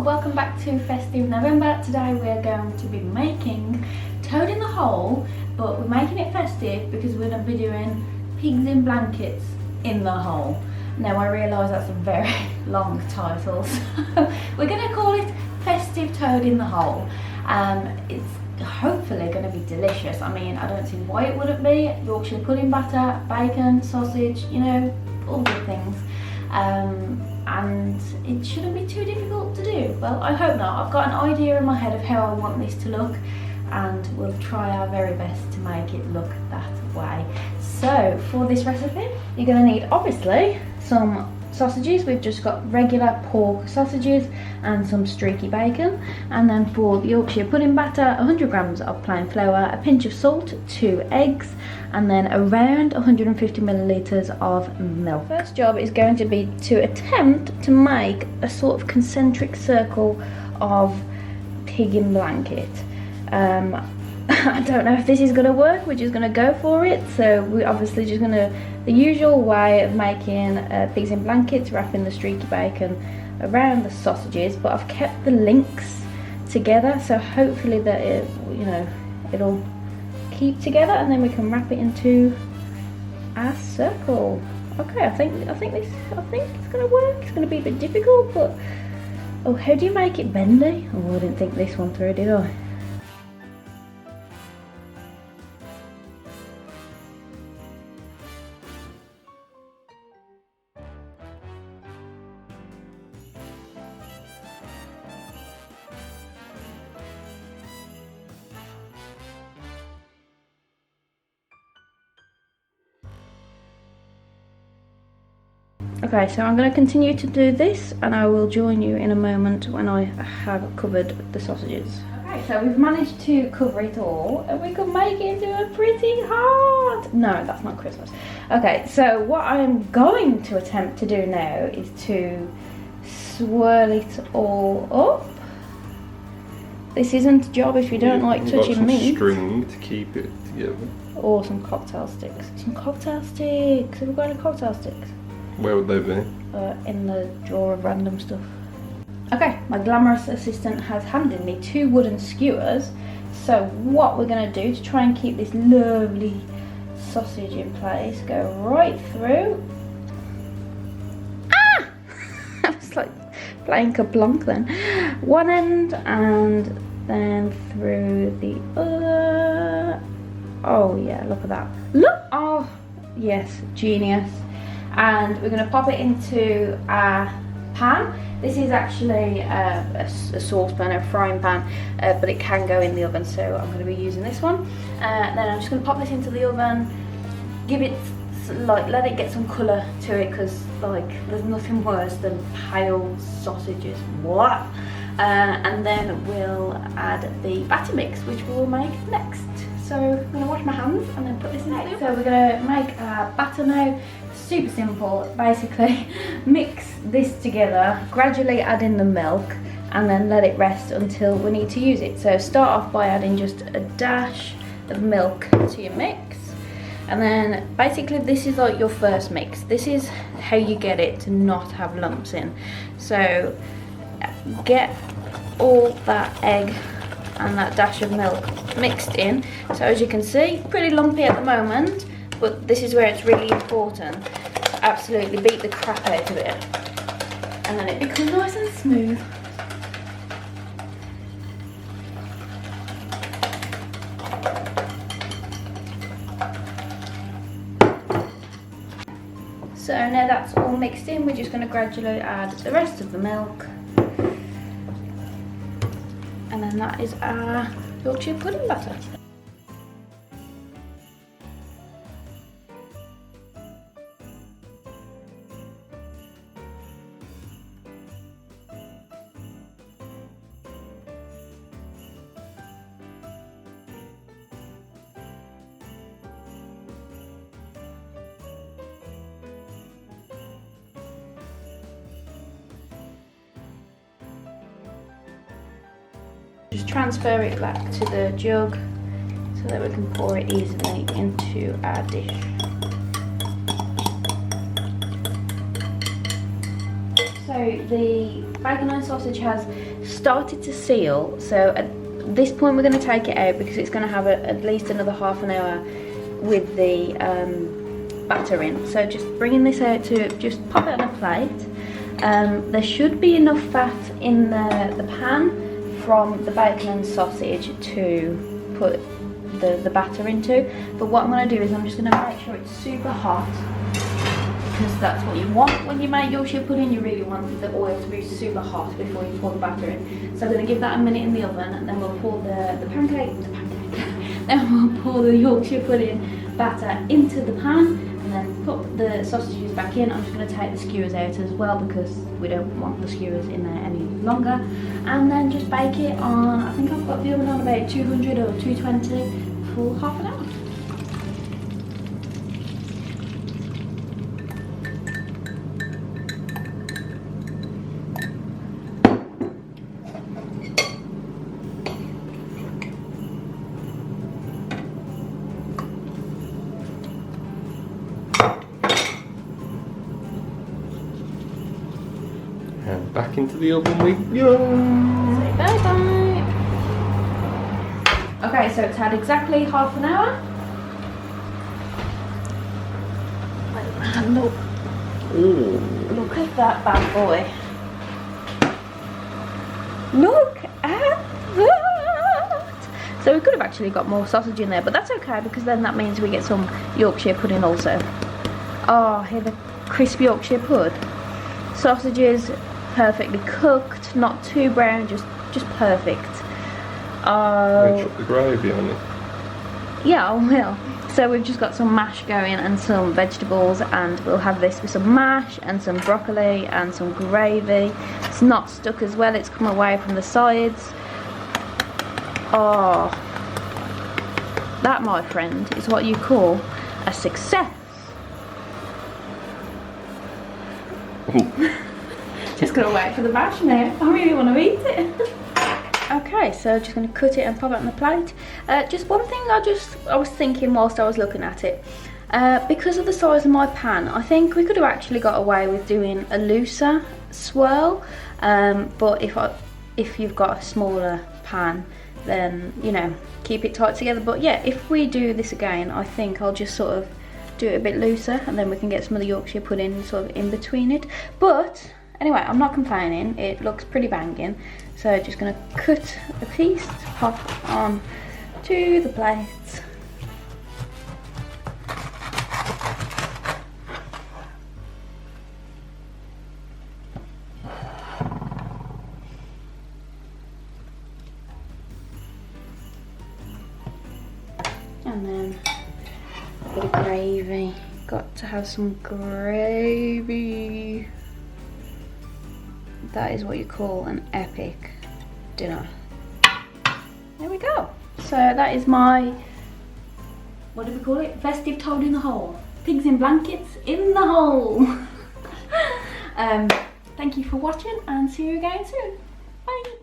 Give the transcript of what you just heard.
welcome back to Festive November. Today we're going to be making toad in the hole, but we're making it festive because we're going to be doing pigs in blankets in the hole. Now I realise that's a very long title, so we're going to call it Festive Toad in the Hole. It's hopefully going to be delicious. I mean, I don't see why it wouldn't be. Yorkshire pudding batter, bacon, sausage, you know, all good things. And it shouldn't be too difficult to do. Well, I hope not. I've got an idea in my head of how I want this to look, and we'll try our very best to make it look that way. So for this recipe, you're going to need obviously some sausages. We've just got regular pork sausages and some streaky bacon. And then for the Yorkshire pudding batter, 100 grams of plain flour, a pinch of salt, 2 eggs, and then around 150 millilitres of milk. First job is going to be to attempt to make a sort of concentric circle of pig in blanket. I don't know if this is going to work. We're just going to go for it. So we're obviously just going to, the usual way of making pigs in blankets, wrapping the streaky bacon around the sausages, but I've kept the links together, so hopefully that it, you know, it'll keep together, and then we can wrap it into a circle. Okay, I think it's gonna work. It's gonna be a bit difficult, but oh, how do you make it bendy? Oh, I didn't think this one through, did I? Okay, so I'm going to continue to do this, and I will join you in a moment when I have covered the sausages. Okay, so we've managed to cover it all, and we can make it into a pretty heart. No, that's not Christmas. Okay, so what I'm going to attempt to do now is to swirl it all up. This isn't a job if you don't like touching meat. String to keep it together. Or some cocktail sticks. Some cocktail sticks. Have we got any cocktail sticks? Where would they be? In the drawer of random stuff. Okay, my glamorous assistant has handed me 2 wooden skewers. So what we're going to do to try and keep this lovely sausage in place, go right through. Ah! I was like playing Kablanc then. One end and then through the other. Oh yeah, look at that. Look! Oh, yes, genius. And we're going to pop it into a pan. This is actually a saucepan, a frying pan, but it can go in the oven, so I'm going to be using this one. Then I'm just going to pop this into the oven, give it, like, let it get some colour to it, because like there's nothing worse than pale sausages. What? And then we'll add the batter mix, which we will make next. So I'm going to wash my hands and then put this in there. So we're going to make a batter now. Super simple. Basically mix this together, gradually add in the milk, and then let it rest until we need to use it. So start off by adding just a dash of milk to your mix, and then basically this is like your first mix. This is how you get it to not have lumps in. So get all that egg and that dash of milk mixed in. So as you can see, pretty lumpy at the moment, but this is where it's really important to absolutely beat the crap out of it, and then it becomes nice and smooth. So now that's all mixed in, we're just going to gradually add the rest of the milk, and then that is our Yorkshire pudding batter. Just transfer it back to the jug so that we can pour it easily into our dish. So the bacon and sausage has started to seal, so at this point we're going to take it out because it's going to have at least another half an hour with the batter in. So just bringing this out to just pop it on a plate. There should be enough fat in the pan from the bacon and sausage to put the batter into, but what I'm going to do is I'm just going to make sure it's super hot, because that's what you want when you make Yorkshire pudding. You really want the oil to be super hot before you pour the batter in. So I'm going to give that a minute in the oven, and then we'll pour the pancake, then we'll pour the Yorkshire pudding batter into the pan, and then put the sausages back in. I'm just going to take the skewers out as well because we don't want the skewers in there any longer, and then just bake it on, I think I've got the oven on about 200 or 220 for half an hour. And back into the oven we go. Say bye bye. Okay, so it's had exactly half an hour. Look, Ooh. look at that bad boy. Look at that. So we could have actually got more sausage in there, but that's okay because then that means we get some Yorkshire pudding also. Oh, here the crisp Yorkshire pud. Sausages perfectly cooked, not too brown, just perfect. We'll chuck the gravy on it. Yeah, I will. So we've just got some mash going and some vegetables, and we'll have this with some mash and some broccoli and some gravy. It's not stuck as well, it's come away from the sides. Oh, that, my friend, is what you call a success. Just gonna wait for the mash now. I really want to eat it. Okay, so just gonna cut it and pop it on the plate. Just one thing I was thinking whilst I was looking at it. Because of the size of my pan, I think we could have actually got away with doing a looser swirl. But if you've got a smaller pan, then you know, keep it tight together. But yeah, if we do this again, I think I'll just sort of do it a bit looser, and then we can get some of the Yorkshire pudding sort of in between it. But anyway, I'm not complaining, it looks pretty banging. So just gonna cut a piece to pop on to the plate. And then a bit of gravy. Got to have some gravy. That is what you call an epic dinner. There we go. So that is my, what do we call it? Festive toad in the hole. Pigs in blankets in the hole. Thank you for watching and see you again soon. Bye.